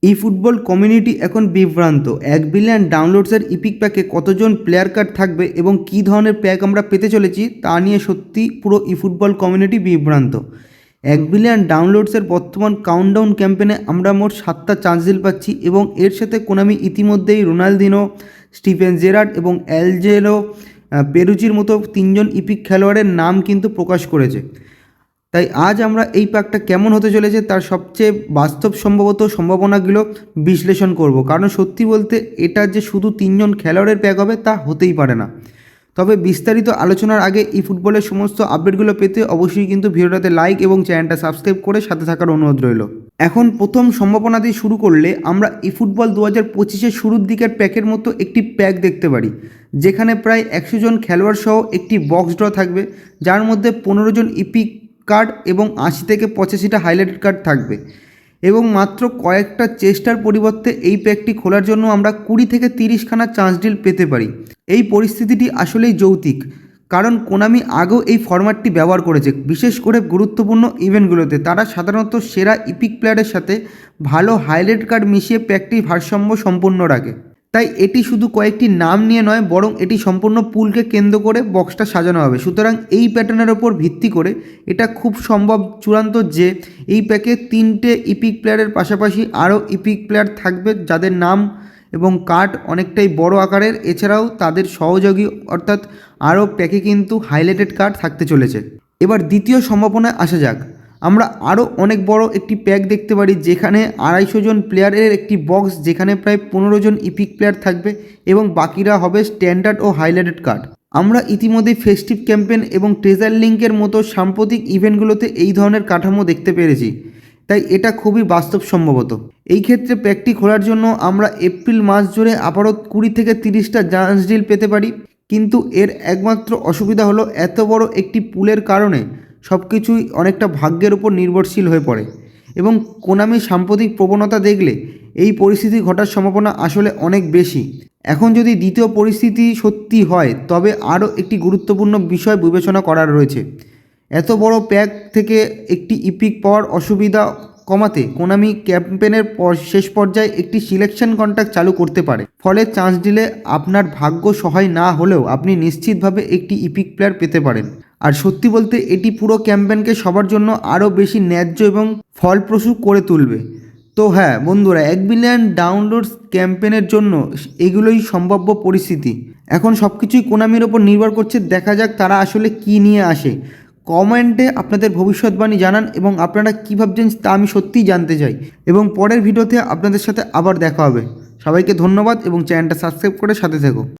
ই football community এখন বিভ্রান্ত। 1 billion ডাউনলোডসের epic প্যাকে কতজন প্লেয়ার কার্ড থাকবে এবং কী ধরনের প্যাক আমরা পেতে চলেছি তা নিয়ে সত্যি পুরো ই ফুটবল কমিউনিটি বিভ্রান্ত। 1 বিলিয়ন ডাউনলোডসের বর্তমান কাউন্টডাউন ক্যাম্পেনে আমরা মোট 7টা চান্স ডিল পাচ্ছি এবং এর সাথে কোনামি ইতিমধ্যেই রোনালদিনো, স্টিফেন জেরার্ড এবং অ্যালজেলো পেরুচির মতো 3জন ইপিক খেলোয়াড়ের নাম কিন্তু প্রকাশ করেছে। তাই আজ আমরা এই প্যাকটা কেমন হতে চলেছে তার সবচেয়ে বাস্তবসম্মত সম্ভাবনাগুলো বিশ্লেষণ করব, কারণ সত্যি বলতে এটা যে শুধু 3জন খেলোয়াড়ের প্যাক হবে তা হতেই পারে না। তবে বিস্তারিত আলোচনার আগে ই ফুটবলের সমস্ত আপডেটগুলো পেতে অবশ্যই কিন্তু ভিডিওটাতে লাইক এবং চ্যানেলটা সাবস্ক্রাইব করে সাথে থাকার অনুরোধ রইল। এখন প্রথম সম্ভাবনা দিয়ে শুরু করলে আমরা ই ফুটবল 2025-এর শুরুর দিকের প্যাকের মতো একটি প্যাক দেখতে পারি, যেখানে প্রায় 100 জন খেলোয়াড় সহ একটি বক্স ড্র থাকবে, যার মধ্যে 15 জন ইপিক কার্ড এবং 80 থেকে 85টা হাইলাইটেড কার্ড থাকবে। এবং মাত্র কয়েকটা চেষ্টার পরিবর্তে এই প্যাকটি খোলার জন্য আমরা 20 থেকে 30খানা চান্স ডিল পেতে পারি। এই পরিস্থিতিটি আসলেই যৌক্তিক, কারণ কোনামি আগেও এই ফরম্যাটটি ব্যবহার করেছে, বিশেষ করে গুরুত্বপূর্ণ ইভেন্টগুলোতে। তারা সাধারণত সেরা ইপিক প্লেয়ারের সাথে ভালো হাইলাইট কার্ড মিশিয়ে প্যাকটির ভারসাম্য সম্পূর্ণ রাখে। তাই এটি শুধু কয়েকটি নাম নিয়ে নয়, বরং এটি সম্পূর্ণ পুলকে কেন্দ্র করে বক্সটা সাজানো হবে। সুতরাং এই প্যাটার্নের ওপর ভিত্তি করে এটা খুব সম্ভব চূড়ান্ত যে এই প্যাকে 3টে ইপিক প্লেয়ারের পাশাপাশি আরও ইপিক প্লেয়ার থাকবে, যাদের নাম এবং কার্ড অনেকটাই বড় আকারের। এছাড়াও তাদের সহযোগী অর্থাৎ আরও প্যাকে কিন্তু হাইলাইটেড কার্ড থাকতে চলেছে। এবার দ্বিতীয় সম্ভাবনায় আসা যাক। আমরা আরও অনেক বড় একটি প্যাক দেখতে পারি, যেখানে 250 জন প্লেয়ারের একটি বক্স, যেখানে প্রায় 15 জন ইপিক প্লেয়ার থাকবে এবং বাকিরা হবে স্ট্যান্ডার্ড ও হাইলাইটেড কার্ড। আমরা ইতিমধ্যেই ফেস্টিভ ক্যাম্পেন এবং ট্রেজার লিঙ্কের মতো সাম্প্রতিক ইভেন্টগুলোতে এই ধরনের কাঠামো দেখতে পেরেছি, তাই এটা খুবই বাস্তবসম্মত। এই ক্ষেত্রে প্যাকটি খোলার জন্য আমরা এপ্রিল মাস জুড়ে আবারও 20 থেকে 30টা চান্স ডিল পেতে পারি, কিন্তু এর একমাত্র অসুবিধা হলো এত বড় একটি পুলের কারণে সব কিছুই অনেকটা ভাগ্যের উপর নির্ভরশীল হয়ে পড়ে। এবং কোনামির সাম্প্রতিক প্রবণতা দেখলে এই পরিস্থিতি ঘটার সম্ভাবনা আসলে অনেক বেশি। এখন যদি দ্বিতীয় পরিস্থিতি সত্যি হয়, তবে আরও একটি গুরুত্বপূর্ণ বিষয় বিবেচনা করার রয়েছে। এত বড় প্যাক থেকে একটি ইপিক পাওয়ার অসুবিধা কমাতে কোনামি ক্যাম্পেনের শেষ পর্যায়ে একটি সিলেকশন কন্ট্রাক্ট চালু করতে পারে। ফলে চান্স দিলে আপনার ভাগ্য সহায় না হলেও আপনি নিশ্চিতভাবে একটি ইপিক প্লেয়ার পেতে পারেন। আর সত্যি বলতে এটি পুরো ক্যাম্পেনকে সবার জন্য আরও বেশি ন্যায্য এবং ফলপ্রসূ করে তুলবে। তো হ্যাঁ বন্ধুরা, 1 বিলিয়ন ডাউনলোডস ক্যাম্পেনের জন্য এগুলোই সম্ভাব্য পরিস্থিতি। এখন সব কিছুই কোনামির ওপর নির্ভর করছে, দেখা যাক তারা আসলে কী নিয়ে আসে। কমেন্টে আপনাদের ভবিষ্যৎবাণী জানান এবং আপনারা কী ভাবছেন তা আমি সত্যিই জানতে চাই। এবং পরের ভিডিওতে আপনাদের সাথে আবার দেখা হবে। সবাইকে ধন্যবাদ এবং চ্যানেলটা সাবস্ক্রাইব করে সাথে থেকো।